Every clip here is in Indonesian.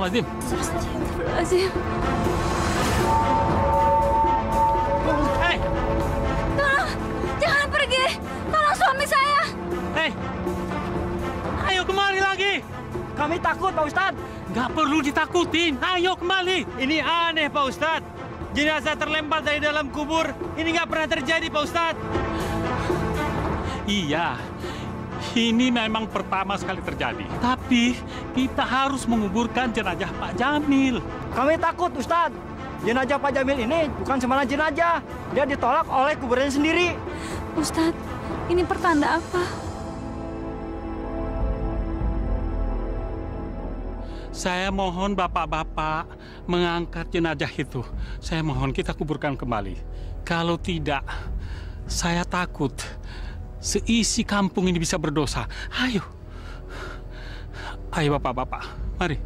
Astagfirullahaladzim. Astagfirullahaladzim. Hei! Tolong, jangan pergi. Tolong suami saya. Hei! Ayo kembali lagi. Kami takut, Pak Ustadz. Nggak perlu ditakutin. Ayo kembali. Ini aneh, Pak Ustadz. Jenazah terlempar dari dalam kubur. Ini nggak pernah terjadi, Pak Ustadz. Iya, ini memang pertama sekali terjadi. Tapi kita harus menguburkan jenazah Pak Jamil. Kami takut, Ustadz. Jenazah Pak Jamil ini bukan sembarang jenazah. Dia ditolak oleh kuburannya sendiri. Ustadz, ini pertanda apa? Saya mohon bapak-bapak mengangkat jenazah itu. Saya mohon kita kuburkan kembali. Kalau tidak, saya takut seisi kampung ini bisa berdosa. Ayo. Ayo bapak-bapak, mari.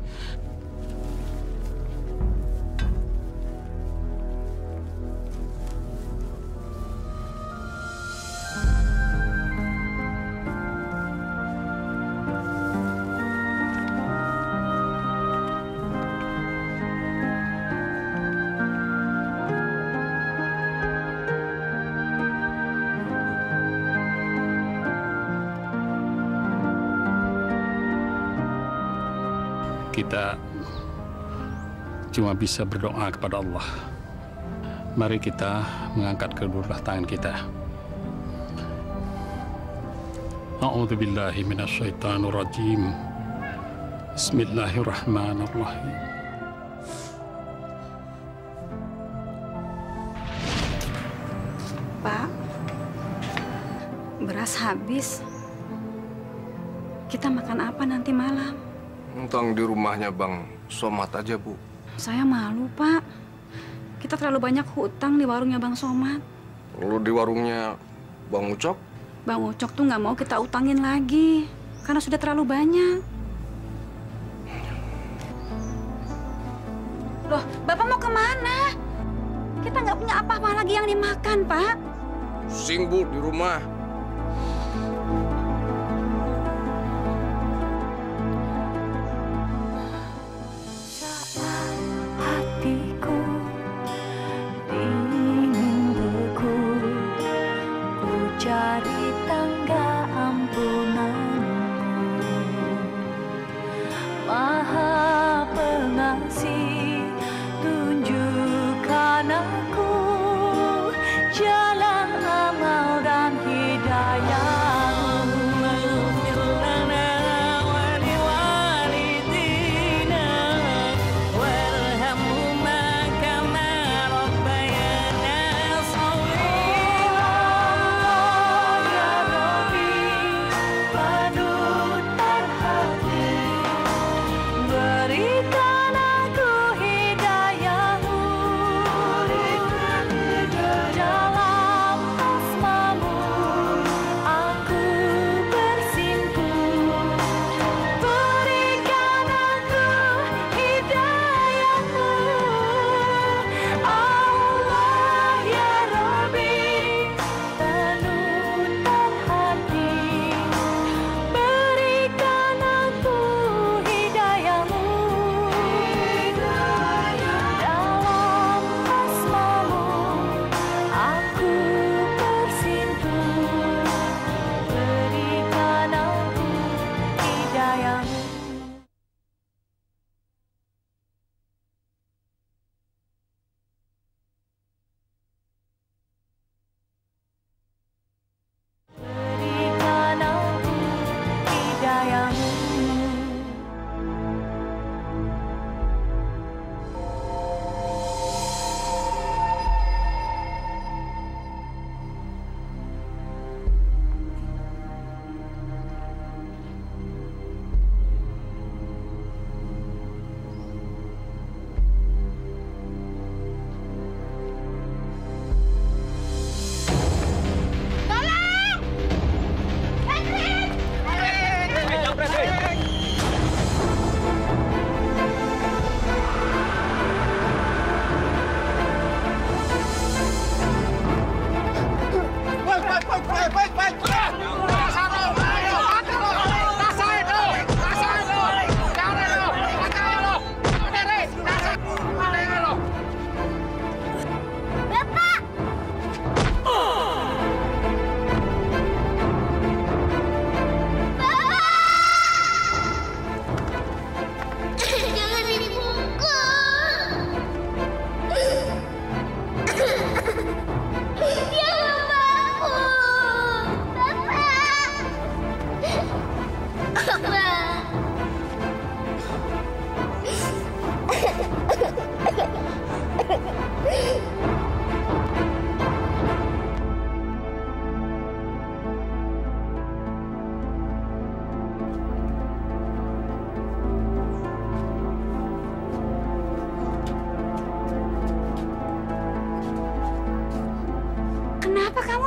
Kita cuma bisa berdoa kepada Allah. Mari kita mengangkat kedua tangan kita. A'udzubillahi minasyaitonirrajim. Bismillahirrahmanirrahim. Pak, beras habis. Kita makan apa nanti malam? Tentang di rumahnya Bang Somad aja, Bu. Saya malu, Pak. Kita terlalu banyak hutang di warungnya Bang Somad. Lu di warungnya Bang Ucok? Bang Ucok tuh nggak mau kita utangin lagi. Karena sudah terlalu banyak. Loh, Bapak mau kemana? Kita nggak punya apa-apa lagi yang dimakan, Pak. Pusing, Bu, di rumah. Jalan amal dan hidup.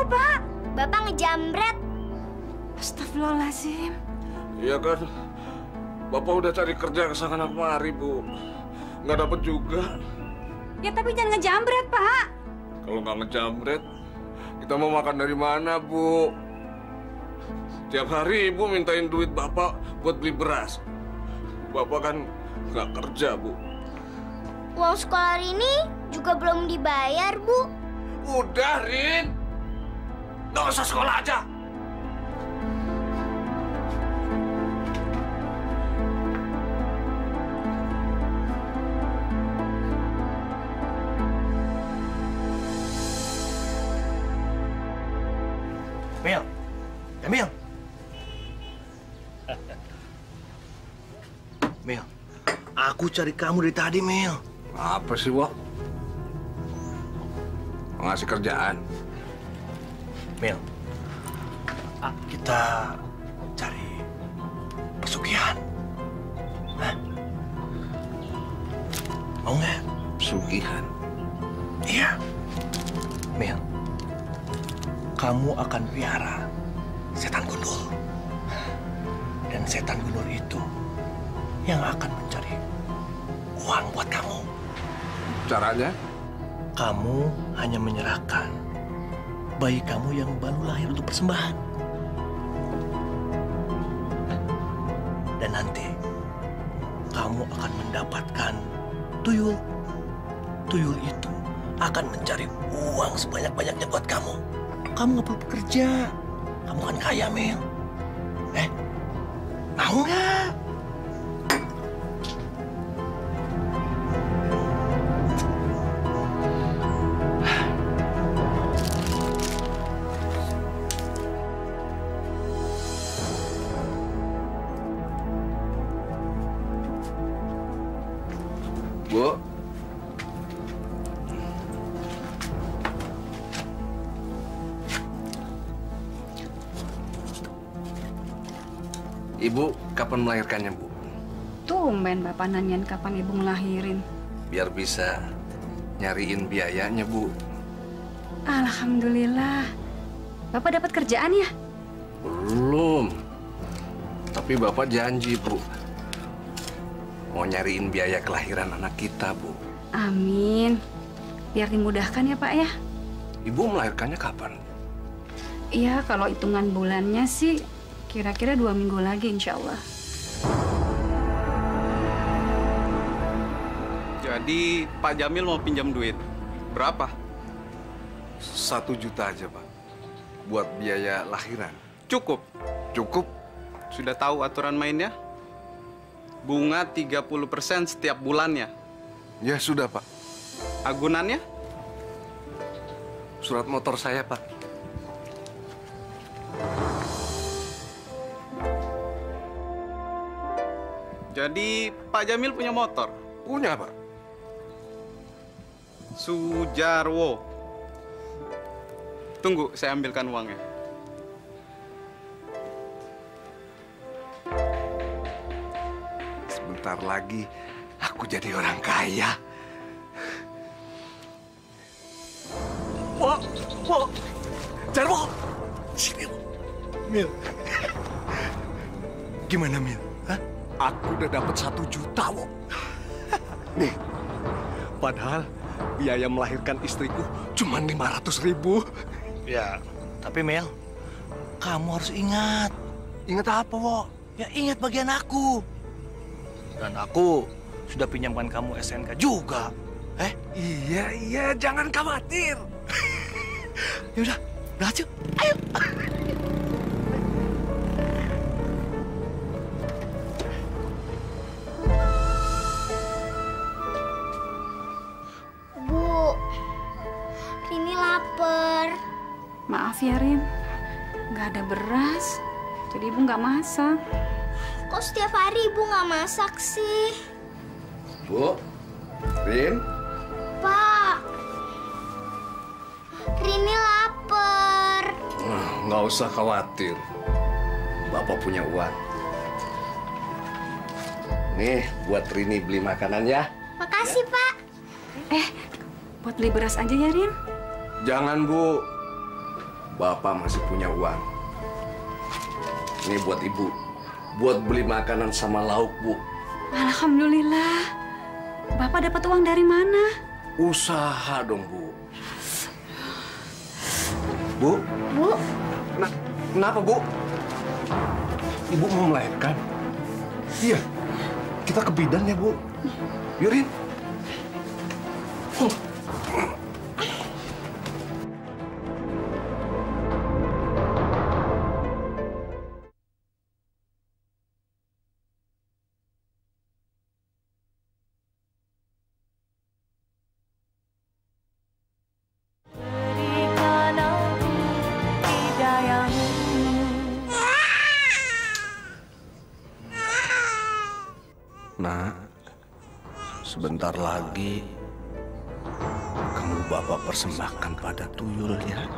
Pak? Bapak ngejamret. Astagfirullahaladzim. Iya kan, Bapak udah cari kerja ke sana kemari, Bu. Nggak dapet juga. Ya tapi jangan ngejambret, Pak. Kalau nggak ngejamret, kita mau makan dari mana, Bu? Tiap hari Ibu mintain duit Bapak buat beli beras. Bapak kan nggak kerja, Bu. Uang sekolah Rini juga belum dibayar, Bu. Udah, Rin. Nggak usah sekolah aja. Mil, Emil. Mil, aku cari kamu dari tadi, Mil. Apa sih, Wak? Ngasih kerjaan. Mil, kita cari pesugihan. Hah? Mau nggak? Pesugihan? Iya. Mil, kamu akan piara setan gundul. Dan setan gundul itu yang akan mencari uang buat kamu. Caranya? Kamu hanya menyerahkan bayi kamu yang baru lahir untuk persembahan. Dan nanti kamu akan mendapatkan tuyul. Tuyul itu akan mencari uang sebanyak-banyaknya buat kamu. Kamu nggak perlu bekerja. Kamu kan kaya, Mil. Mau nggak? Bu. Ibu kapan melahirkannya, Bu? Tumben Bapak nanyain kapan Ibu ngelahirin. Biar bisa nyariin biayanya, Bu. Alhamdulillah. Bapak dapat kerjaan ya? Belum. Tapi Bapak janji, Bu. Mau nyariin biaya kelahiran anak kita, Bu. Amin. Biar dimudahkan ya, Pak ya. Ibu melahirkannya kapan? Iya, kalau hitungan bulannya sih kira-kira 2 minggu lagi insya Allah. Jadi Pak Jamil mau pinjam duit. Berapa? 1 juta aja, Pak. Buat biaya lahiran. Cukup. Cukup? Sudah tahu aturan mainnya? Bunga 30% setiap bulannya. Ya sudah, Pak. Agunannya? Surat motor saya, Pak. Jadi Pak Jamil punya motor? Punya, Pak. Sujarwo. Tunggu, saya ambilkan uangnya. Sebentar lagi aku jadi orang kaya. Wo, Jarwo, sini, Mil. Gimana, Mil? Hah? Aku udah dapat 1 juta, Wo. Nih, padahal biaya melahirkan istriku cuma 500.000. Ya, tapi Mel, kamu harus ingat. Ingat apa, Wo? Ya ingat bagian aku. Dan aku sudah pinjamkan kamu SNK juga. Iya, jangan khawatir. Yaudah, berhasil. Ayo. Bu, Rini lapar. Maaf ya, Rin. Nggak ada beras, jadi Ibu nggak masak. Kok setiap hari Ibu nggak masak sih? Bu, Rin, Pak, Rini lapar. nggak usah khawatir. Bapak punya uang. Nih, buat Rini beli makanan ya. Makasih, Pak. Buat beli beras aja ya, Rin. Jangan, Bu. Bapak masih punya uang. Ini buat Ibu. Buat beli makanan sama lauk, Bu. Alhamdulillah. Bapak dapat uang dari mana? Usaha dong, Bu. Bu? Bu, Kenapa, Bu? Ibu mau melahirkan? Iya. Kita ke bidan ya, Bu. Yurin. Nak, sebentar lagi kamu Bapak persembahkan pada tuyul ya.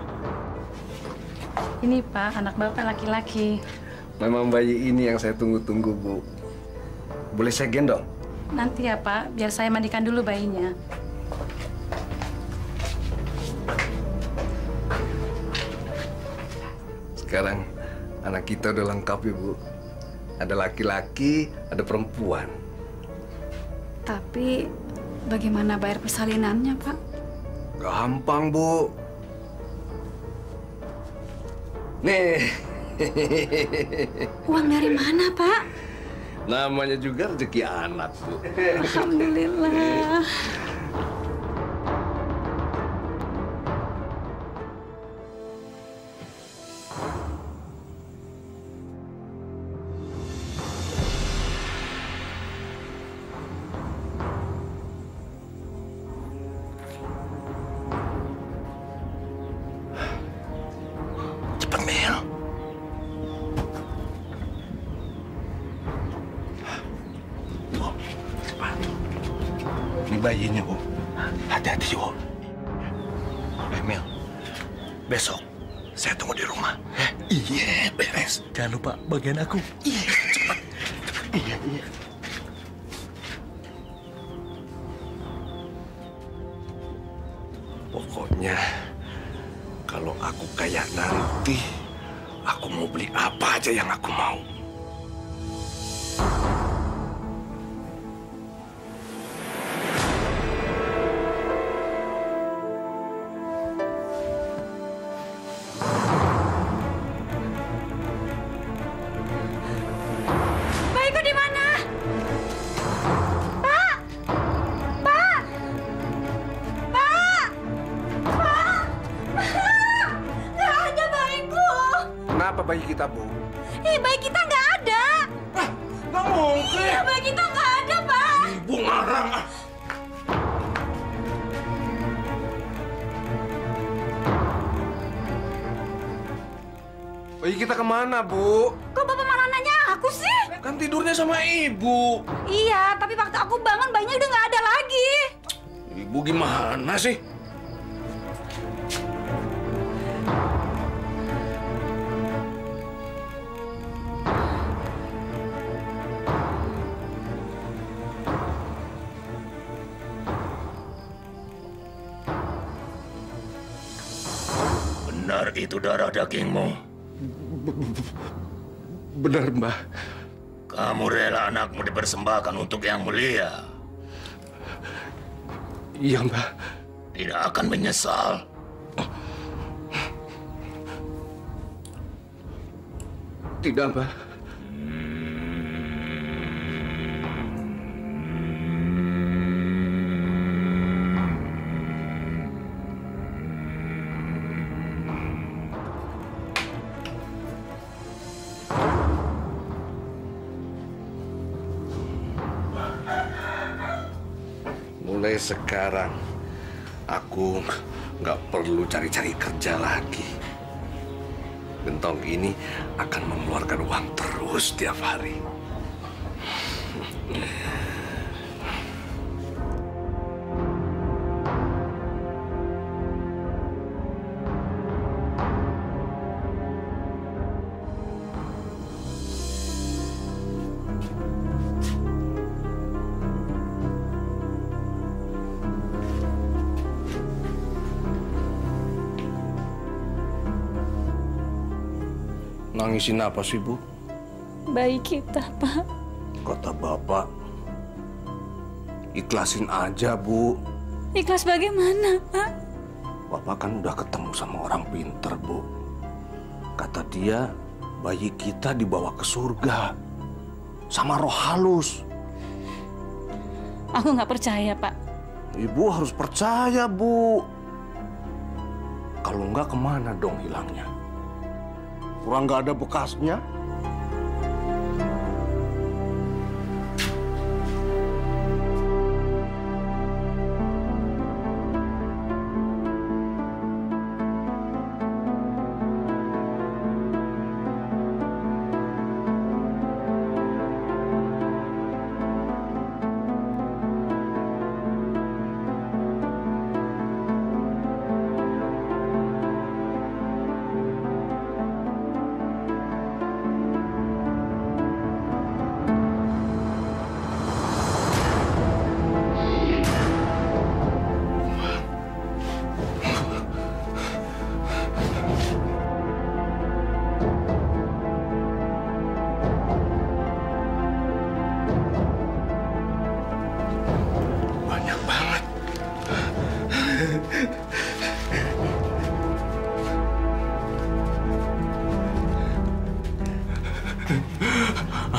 Ini Pak, anak Bapak laki-laki. Memang bayi ini yang saya tunggu-tunggu, Bu. Boleh saya gendong? Nanti ya Pak, biar saya mandikan dulu bayinya. Sekarang anak kita udah lengkap ya, Bu. Ada laki-laki, ada perempuan. Tapi bagaimana bayar persalinannya Pak? Gampang, Bu. Nih. Uang dari mana Pak? Namanya juga rezeki anak, Bu. Alhamdulillah. Cepet, Mel. Bu, cepat. Ini bayinya, Bu. Hati-hati, Bu. Mel, besok saya tunggu di rumah. Iya, beres. Jangan lupa bagian aku. Iya, cepat. Iya. Pokoknya kalau aku kaya nanti, aku mau beli apa aja yang aku mau. Bayiku di mana? Pak! Pak! Pak! Pak! Nggak ada bayiku. Kenapa bayi kita, Bu? Bayi kita nggak ada. Nggak mungkin. Iya, bayi kita nggak ada, Pak. Ibu ngarang. Bayi kita kemana, Bu? Kok Bapak malah nanya aku sih? Kan tidurnya sama Ibu. Iya, tapi waktu aku bangun bayinya udah nggak ada lagi. Ibu gimana sih? Benar itu darah dagingmu. Benar, Mbah. Kamu rela anakmu dipersembahkan untuk yang mulia. Iya, Mbah. Tidak akan menyesal. Tidak, Mbah. Mulai sekarang, aku nggak perlu cari-cari kerja lagi. Gentong ini akan mengeluarkan uang terus tiap hari. Nangisin apa sih, Bu? Bayi kita, Pak. Kata Bapak, ikhlasin aja, Bu. Ikhlas bagaimana, Pak? Bapak kan udah ketemu sama orang pinter, Bu. Kata dia, bayi kita dibawa ke surga sama roh halus. Aku nggak percaya, Pak. Ibu harus percaya, Bu. Kalau enggak, kemana dong hilangnya? Kurang nggak ada bekasnya?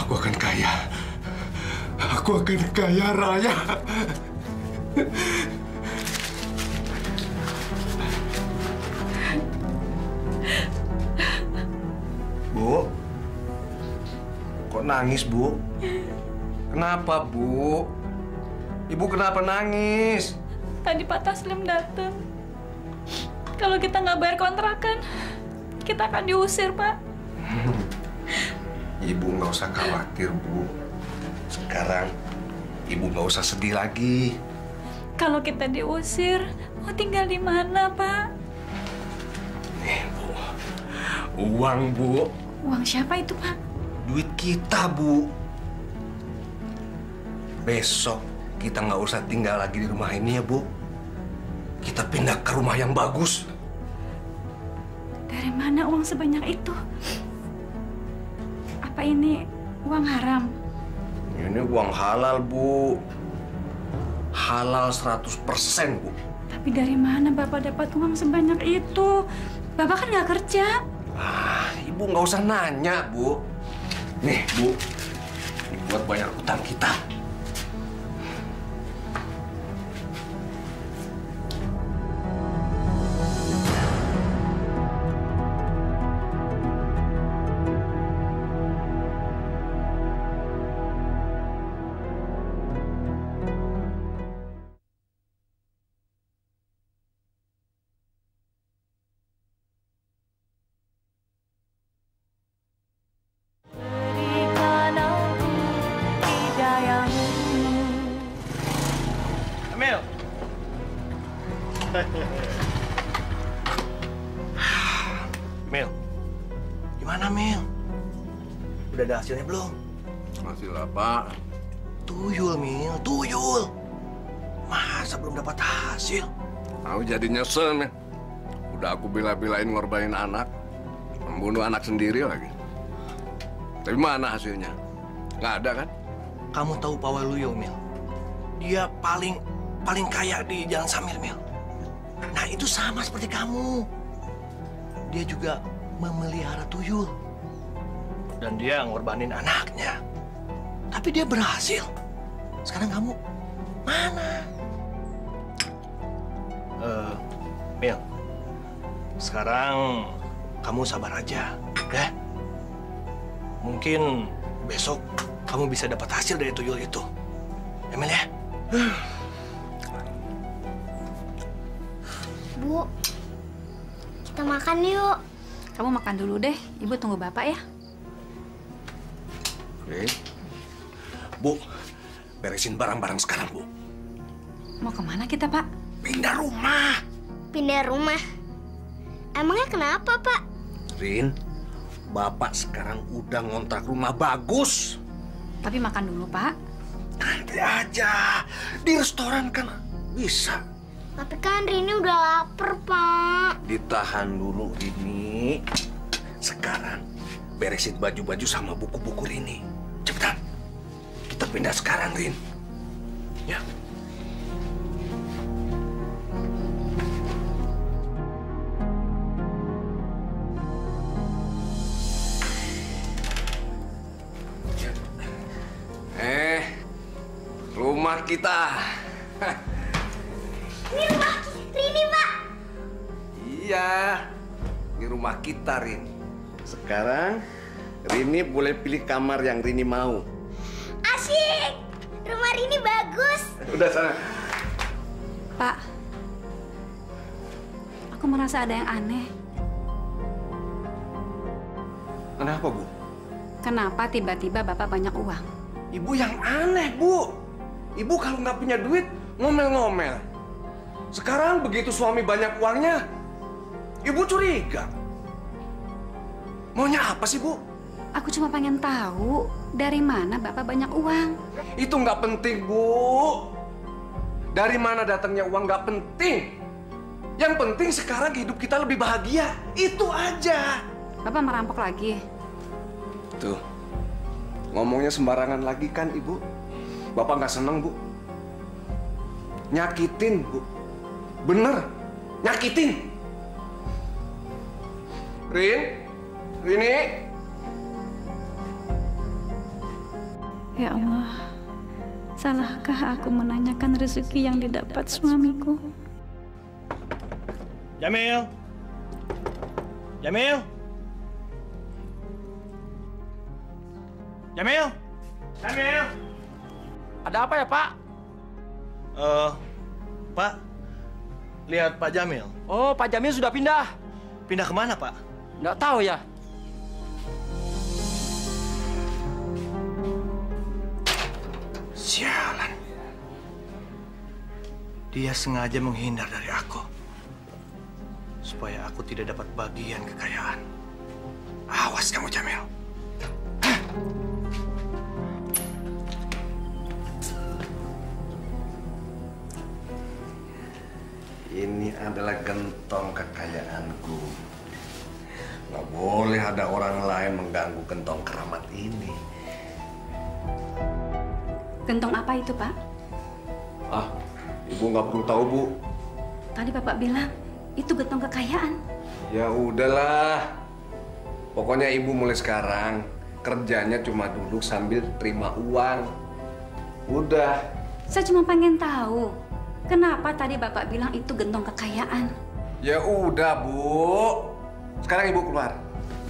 Aku akan kaya. Aku akan kaya raya. Bu, kok nangis, Bu? Kenapa, Bu? Ibu kenapa nangis? Tadi Pak Taslim datang. Kalau kita nggak bayar kontrakan, kita akan diusir, Pak. Ibu nggak usah khawatir, Bu. Sekarang Ibu nggak usah sedih lagi. Kalau kita diusir, mau tinggal di mana, Pak? Nih, Bu. Uang, Bu. Uang siapa itu, Pak? Duit kita, Bu. Besok kita nggak usah tinggal lagi di rumah ini ya, Bu. Kita pindah ke rumah yang bagus. Dari mana uang sebanyak itu? Apa ini uang haram? Ini uang halal, Bu. Halal 100%, Bu. Tapi dari mana Bapak dapat uang sebanyak itu? Bapak kan nggak kerja. Ibu nggak usah nanya, Bu. Nih, Bu. Ini buat bayar utang kita. Mel. Mel. Gimana, Mel? Udah ada hasilnya belum? Hasil apa? Tuyul, Mel. Tuyul. Masa belum dapat hasil? Aku jadi nyesel, nih. Udah aku bela-belain ngorbanin anak. Membunuh anak sendiri lagi. Tapi mana hasilnya? Nggak ada, kan? Kamu tahu Pak Waluyo, Mel? Dia paling kaya di Jalan Samir, Mel. Nah, itu sama seperti kamu. Dia juga memelihara tuyul. Dan dia ngorbanin anaknya. Tapi dia berhasil. Sekarang kamu mana? Mel, sekarang kamu sabar aja, ya. Mungkin besok kamu bisa dapat hasil dari tuyul itu. Ya, Mel, ya? Bu, kita makan yuk. Kamu makan dulu deh. Ibu tunggu Bapak ya. Oke. Bu, beresin barang-barang sekarang, Bu. Mau kemana kita, Pak? Pindah rumah. Pindah rumah. Emangnya kenapa, Pak? Rin, Bapak sekarang udah ngontrak rumah bagus. Tapi makan dulu, Pak. Nanti aja. Di restoran kan bisa. Tapi kan Rini udah lapar, Pak. Ditahan dulu, Rini. Sekarang beresin baju-baju sama buku-buku Rini. Cepetan. Kita pindah sekarang, Rin. Ya. Rumah kita. Ini rumah Rini, Pak. Iya, ini rumah kita, Rin. Sekarang Rini boleh pilih kamar yang Rini mau. Asyik. Rumah Rini bagus. Udah sana. Pak, aku merasa ada yang aneh. Aneh apa, Bu? Kenapa tiba-tiba Bapak banyak uang? Ibu yang aneh, Bu. Ibu kalau nggak punya duit, ngomel-ngomel. Sekarang begitu suami banyak uangnya, Ibu curiga. Maunya apa sih, Bu? Aku cuma pengen tahu dari mana Bapak banyak uang. Itu nggak penting, Bu. Dari mana datangnya uang nggak penting. Yang penting sekarang hidup kita lebih bahagia. Itu aja. Bapak merampok lagi. Tuh, ngomongnya sembarangan lagi kan, Ibu? Bapak nggak seneng, Bu. Nyakitin, Bu. Bener, nyakitin. Rini? Ya Allah, salahkah aku menanyakan rezeki yang didapat suamiku? Jamil! Jamil! Jamil! Jamil! Ada apa ya, Pak? Pak, lihat Pak Jamil. Oh, Pak Jamil sudah pindah. Pindah kemana, Pak? Nggak tahu ya. Sialan. Dia sengaja menghindar dari aku. Supaya aku tidak dapat bagian kekayaan. Awas kamu, Jamil. Ini adalah gentong kekayaanku. Nggak boleh ada orang lain mengganggu gentong keramat ini. Gentong apa itu, Pak? Ah, Ibu nggak perlu tahu, Bu. Tadi Bapak bilang itu gentong kekayaan. Ya udahlah. Pokoknya Ibu mulai sekarang kerjanya cuma duduk sambil terima uang. Udah. Saya cuma pengen tahu, kenapa tadi Bapak bilang itu gentong kekayaan? Ya udah, Bu. Sekarang Ibu keluar.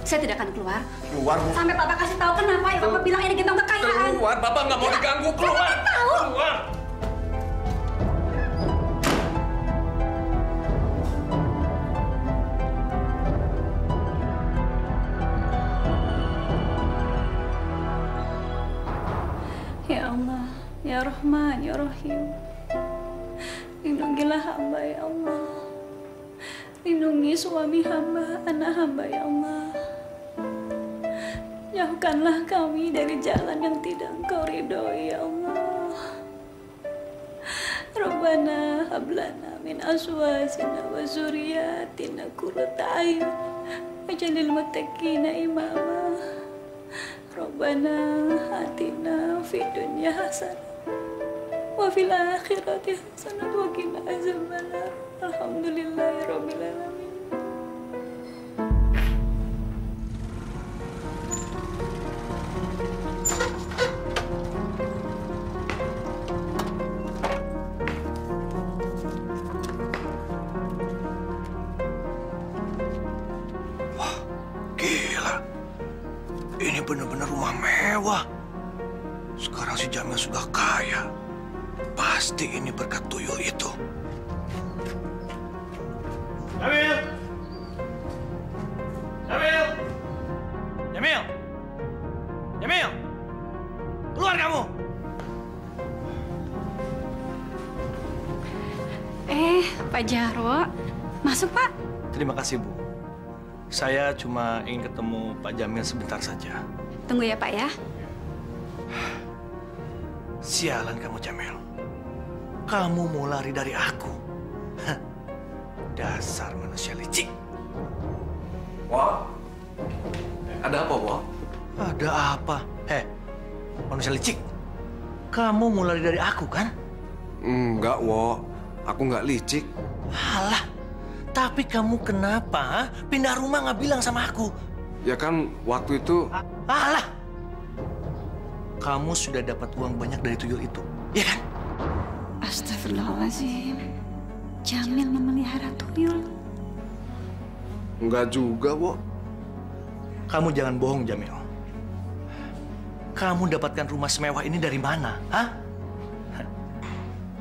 Saya tidak akan keluar. Keluar, Bu. Sampai Bapak kasih tahu kenapa ya Bapak bilang ini gentong kekayaan. Keluar, Bapak nggak mau diganggu. Keluar. Saya tidak tahu. Keluar. Ya Allah, Ya Rahman, Ya Rahim. Lindungilah hamba ya Allah. Lindungi suami hamba, anak hamba ya Allah. Jauhkanlah kami dari jalan yang tidak Engkau ridhoi ya Allah. Rabbana hablana min azwajina wa dzurriyyatina qurrata a'yun waj'alil muttaqina imama. Rabbana atina fid dunya hasanah wa fil akhirati hasanah wa qina azabannar. Alhamdulillahirabbil alamin. Wah, gila. Ini benar-benar rumah mewah. Sekarang si Jamil sudah kaya. Pasti ini berkat tuyul itu. Jamil! Jamil! Jamil! Jamil! Keluar kamu! Pak Jarwo. Masuk, Pak. Terima kasih, Bu. Saya cuma ingin ketemu Pak Jamil sebentar saja. Tunggu ya, Pak ya. Sialan kamu, Jamil. Kamu mau lari dari aku. Hah. Dasar manusia licik. Wah. Ada apa, Wak? Ada apa? Manusia licik. Kamu mulai dari aku, kan? Enggak, Wak. Aku nggak licik. Alah, tapi kamu kenapa pindah rumah nggak bilang sama aku? Ya kan waktu itu... Alah! Kamu sudah dapat uang banyak dari tuyul itu, ya kan? Astagfirullahaladzim. Jamil memelihara tuyul. Enggak juga, Wak. Kamu jangan bohong, Jamil. Kamu dapatkan rumah semewah ini dari mana, hah?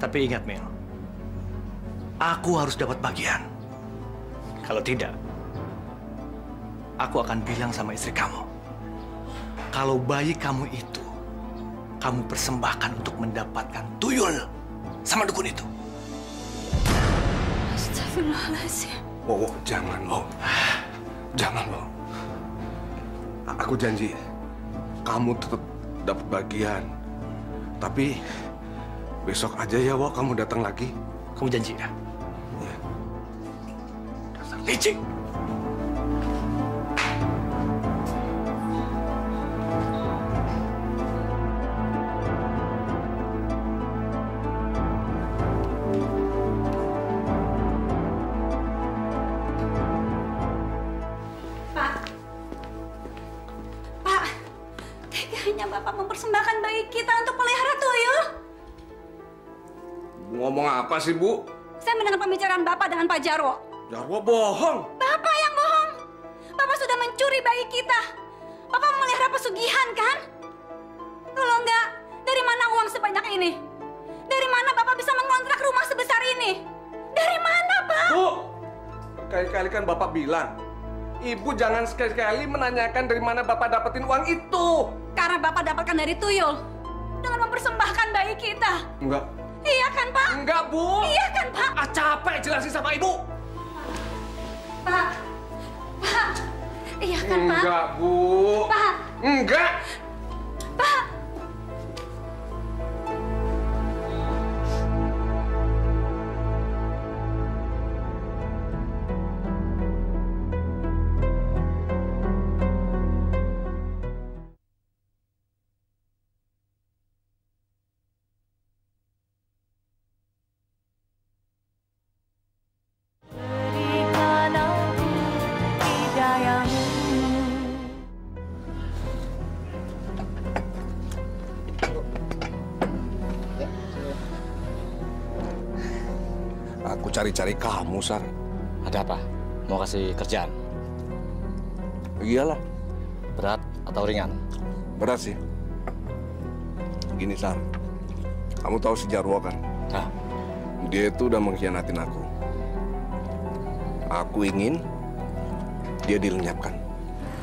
Tapi ingat, Mil. Aku harus dapat bagian. Kalau tidak, aku akan bilang sama istri kamu. Kalau bayi kamu itu, kamu persembahkan untuk mendapatkan tuyul sama dukun itu. Astagfirullahaladzim. Wow, jangan, Wak. Jangan, Wak. Aku janji, kamu tetap dapat bagian. Tapi besok aja ya, Wak, kamu datang lagi. Kamu janji, ya? Ya. Dasar licik! Bapak mempersembahkan bayi kita untuk pelihara tuyul. Ngomong apa sih, Bu? Saya mendengar pembicaraan Bapak dengan Pak Jarwo. Jarwo bohong. Bapak yang bohong. Bapak sudah mencuri bayi kita. Bapak memelihara pesugihan, kan? Kalau enggak, dari mana uang sebanyak ini? Dari mana Bapak bisa mengontrak rumah sebesar ini? Dari mana, Pak? Bu, kali-kali kan Bapak bilang, Ibu jangan sekali-kali menanyakan dari mana Bapak dapetin uang itu. Karena Bapak dapatkan dari tuyul dengan mempersembahkan bayi kita. Enggak. Iya kan, Pak? Enggak, Bu. Iya kan, Pak? Capek jelasin sama Ibu. Pak. Iya kan, Pak? Enggak, Bu. Pak. Enggak. Pak. Aku cari-cari kamu, Sar. Ada apa? Mau kasih kerjaan? Iyalah. Berat atau ringan? Berat sih. Gini, Sar. Kamu tahu si Jarwo kan? Hah? Dia itu udah mengkhianatin aku. Aku ingin dia dilenyapkan.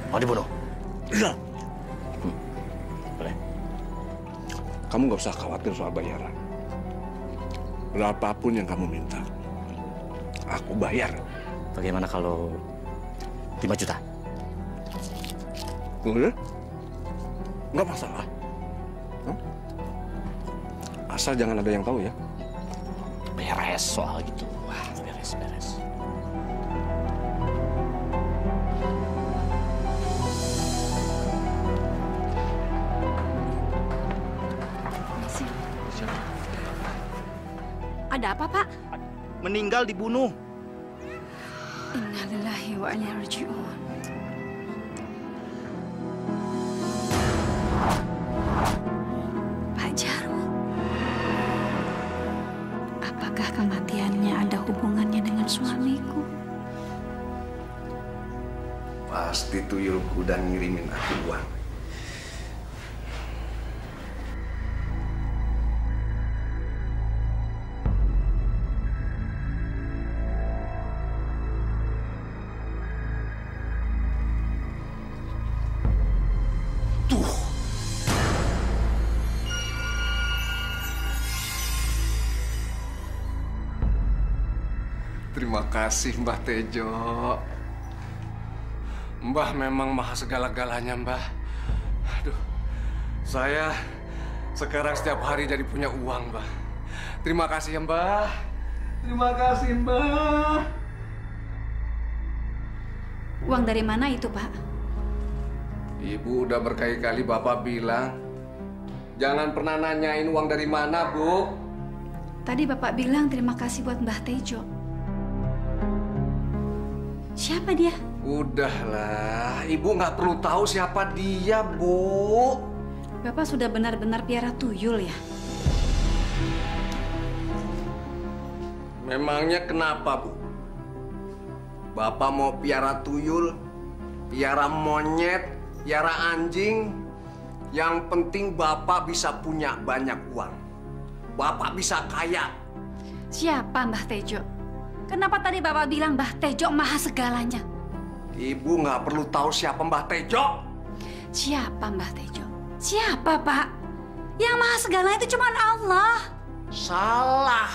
Mau dibunuh? Iya. Boleh. Kamu nggak usah khawatir soal bayaran. Berapapun yang kamu minta, aku bayar. Bagaimana kalau 5 juta? Udah? Nggak masalah. Asal jangan ada yang tahu ya. Beres soal gitu. Wah, beres. Ada apa, Pak? Meninggal dibunuh. Innalillahi wa inna ilaihi raji'un. Pak Jarwo. Apakah kematiannya ada hubungannya dengan suamiku? Pasti tuyulku dan ngirimin aku uang. Terima kasih, Mbah Tejo. Mbah memang maha segala-galanya, Mbah. Aduh, saya sekarang setiap hari jadi punya uang, Mbah. Terima kasih ya, Mbah. Terima kasih, Mbah. Uang dari mana itu, Pak? Ibu udah berkali-kali Bapak bilang, jangan pernah nanyain uang dari mana, Bu. Tadi Bapak bilang terima kasih buat Mbah Tejo. Siapa dia? Udahlah, Ibu nggak perlu tahu siapa dia, Bu. Bapak sudah benar-benar piara tuyul ya? Memangnya kenapa, Bu? Bapak mau piara tuyul, piara monyet, piara anjing. Yang penting Bapak bisa punya banyak uang. Bapak bisa kaya. Siapa Mbah Tejo? Kenapa tadi Bapak bilang Mbah Tejo maha segalanya? Ibu nggak perlu tahu siapa Mbah Tejo. Siapa Mbah Tejo? Siapa, Pak? Yang maha segalanya itu cuma Allah. Salah.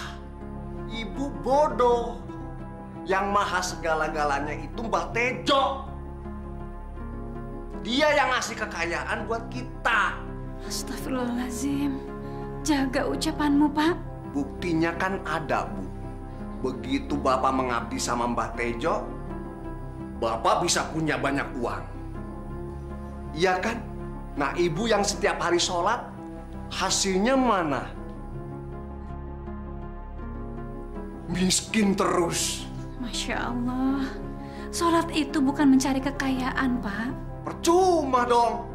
Ibu bodoh. Yang maha segala-galanya itu Mbah Tejo. Dia yang ngasih kekayaan buat kita. Astagfirullahaladzim. Jaga ucapanmu, Pak. Buktinya kan ada, Bu. Begitu Bapak mengabdi sama Mbah Tejo, Bapak bisa punya banyak uang. Iya kan? Nah, Ibu yang setiap hari sholat, hasilnya mana? Miskin terus. Masya Allah. Sholat itu bukan mencari kekayaan, Pak. Percuma dong.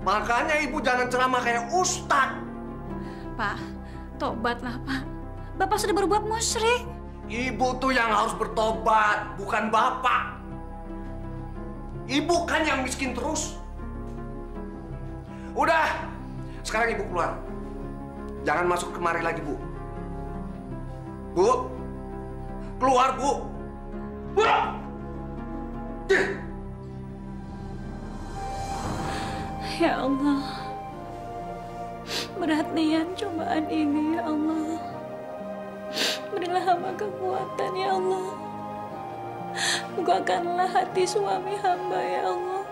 Makanya Ibu jangan ceramah kayak ustadz. Pak, tobatlah, Pak. Bapak sudah berbuat musyrik. Ibu tuh yang harus bertobat, bukan Bapak. Ibu kan yang miskin terus. Udah, sekarang Ibu keluar. Jangan masuk kemari lagi, Bu. Bu, keluar, Bu. Bu! Ya Allah, berat niat cobaan ini, ya Allah. Berilah hamba kekuatan, ya Allah. Bukakanlah hati suami hamba, ya Allah.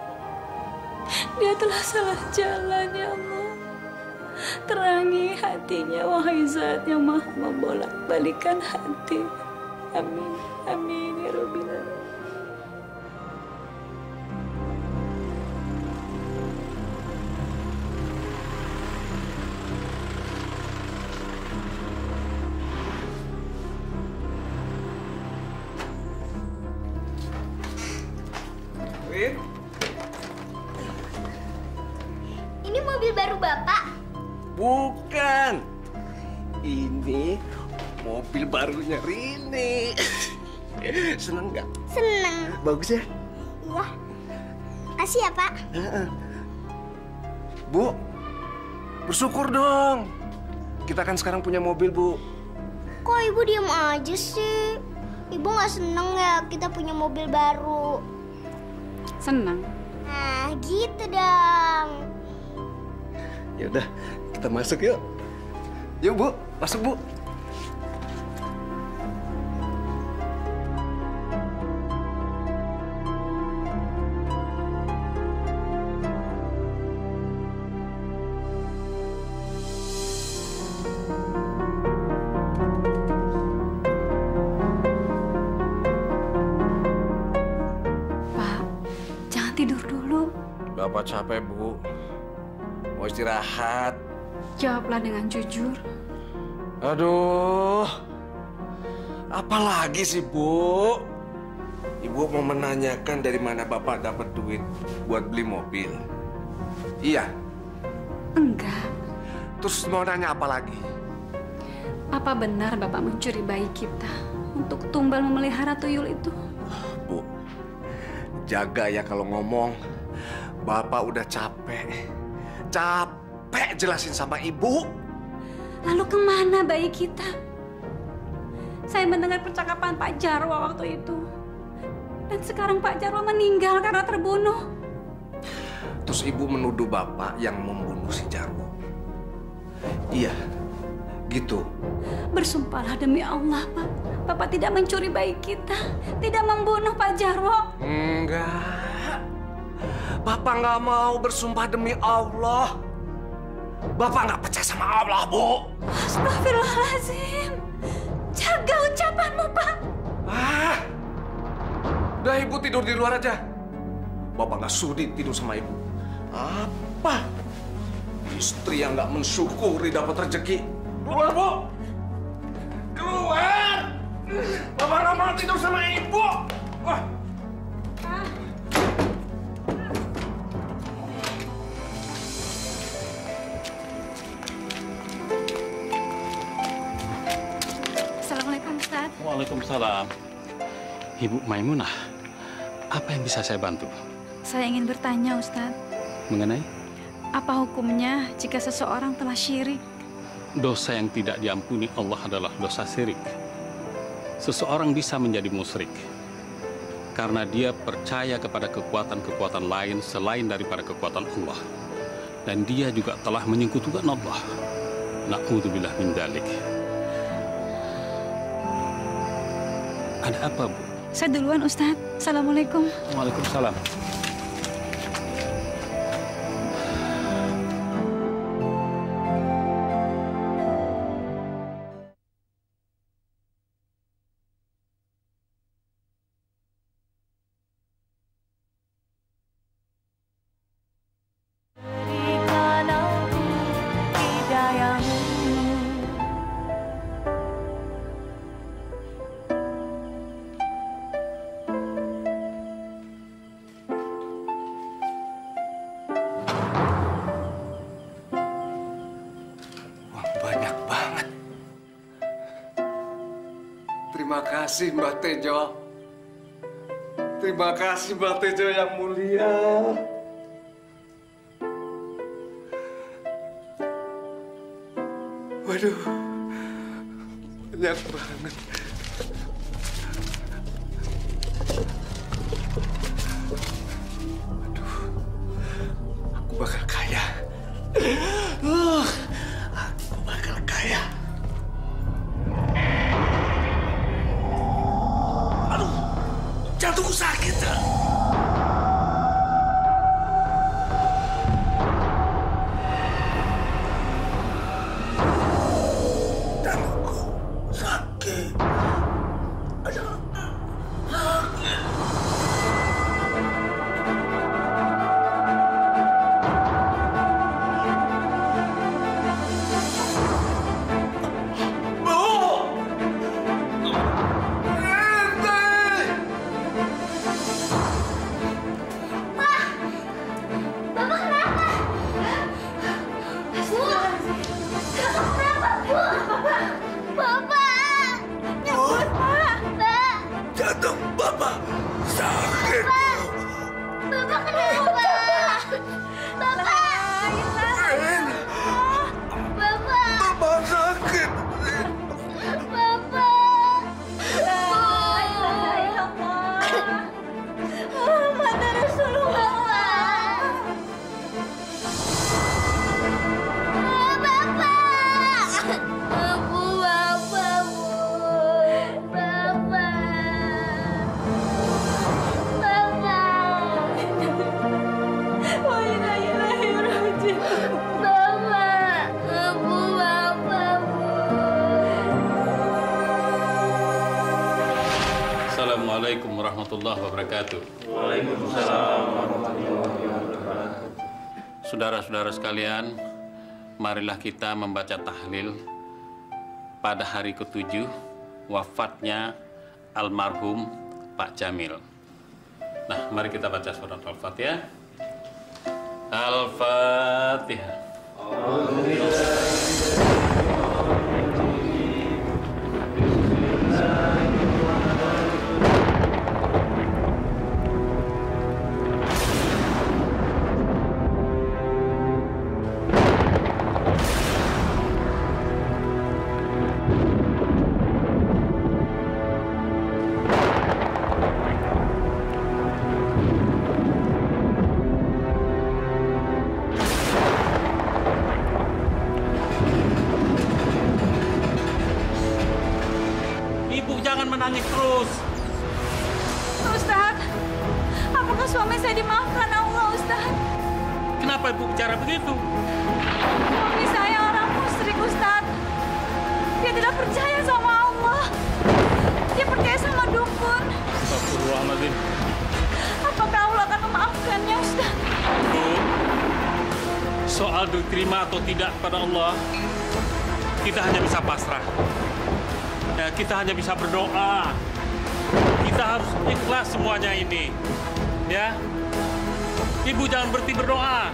Dia telah salah jalan, ya Allah. Terangi hatinya, wahai Zat yang maha membolak-balikan hati. Amin, amin, ya Rabbil Alamin. Ini mobil baru Bapak? Bukan. Ini mobil barunya Rini. Seneng nggak? Seneng. Bagus ya? Iya. Kasih ya, Pak. Bu, bersyukur dong. Kita kan sekarang punya mobil, Bu. Kok Ibu diam aja sih? Ibu nggak seneng ya kita punya mobil baru? Senang. Nah, gitu dong. Ya udah, kita masuk yuk. Yuk, Bu. Masuk, Bu. Pak, jangan tidur dulu. Bapak capek, Bu. Mau istirahat. Jawablah dengan jujur. Aduh, apa lagi sih, Bu? Ibu mau menanyakan dari mana Bapak dapat duit buat beli mobil. Iya? Enggak. Terus mau nanya apa lagi? Apa benar Bapak mencuri bayi kita untuk tumbal memelihara tuyul itu? Bu, jaga ya kalau ngomong. Bapak udah capek. Capek jelasin sama Ibu. Lalu kemana bayi kita? Saya mendengar percakapan Pak Jarwo waktu itu. Dan sekarang Pak Jarwo meninggal karena terbunuh. Terus Ibu menuduh Bapak yang membunuh si Jarwo. Iya, gitu. Bersumpahlah demi Allah, Pak. Bapak tidak mencuri bayi kita. Tidak membunuh Pak Jarwo. Enggak. Bapak nggak mau bersumpah demi Allah. Bapak nggak percaya sama Allah, Bu. Astagfirullahaladzim. Jaga ucapanmu, Pak. Udah Ibu tidur di luar aja. Bapak nggak sudi tidur sama Ibu. Apa? Istri yang nggak mensyukuri dapat rezeki. Keluar, Bu! Keluar! Bapak nggak mau tidur sama Ibu! Wah! Assalamualaikum, Ustaz. Waalaikumsalam. Ibu Maimunah, apa yang bisa saya bantu? Saya ingin bertanya, Ustaz. Mengenai Apa hukumnya jika seseorang telah syirik? dosa yang tidak diampuni Allah adalah dosa syirik. Seseorang bisa menjadi musyrik karena dia percaya kepada kekuatan-kekuatan lain selain daripada kekuatan Allah. Dan dia juga telah menyekutukan Allah. Na'udzubillah min dzalik. Ada apa, Bu? Saya duluan, Ustaz. Assalamualaikum. Waalaikumsalam. Terima kasih Mbak Tejo. Terima kasih Mbak Tejo yang mulia. Waduh, banyak banget. Aduh, aku bakal kaya. Aku bakal kaya. Jantungku sakit. Jantungku sakit. Aduh, sakit. Jantung Bapak sakit. Bapak kenapa? Bapak. Bapak sakit. Bapak. Muhammad Rasulullah. Bapak. Bu, Bapak, Bu. Bapak. Assalamualaikum warahmatullahi wabarakatuh. Waalaikumsalam warahmatullahi wabarakatuh. Saudara-saudara sekalian, marilah kita membaca tahlil pada hari ke-7 wafatnya almarhum Pak Jamil. Nah, mari kita baca surat Al-Fatihah. Al-Fatihah. Jangan menangis terus. Ustaz, apakah suami saya dimaafkan Allah, Ustaz? Kenapa Ibu bicara begitu? Suami saya orang musyrik, Ustaz. Dia tidak percaya sama Allah. Dia percaya sama dukun. Astagfirullahaladzim. Apakah Allah akan memaafkannya, Ustaz? Bu, mau diterima atau tidak pada Allah, kita hanya bisa pasrah. Ya, kita hanya bisa berdoa. Kita harus ikhlas semuanya ini. Ya, Ibu jangan berhenti berdoa.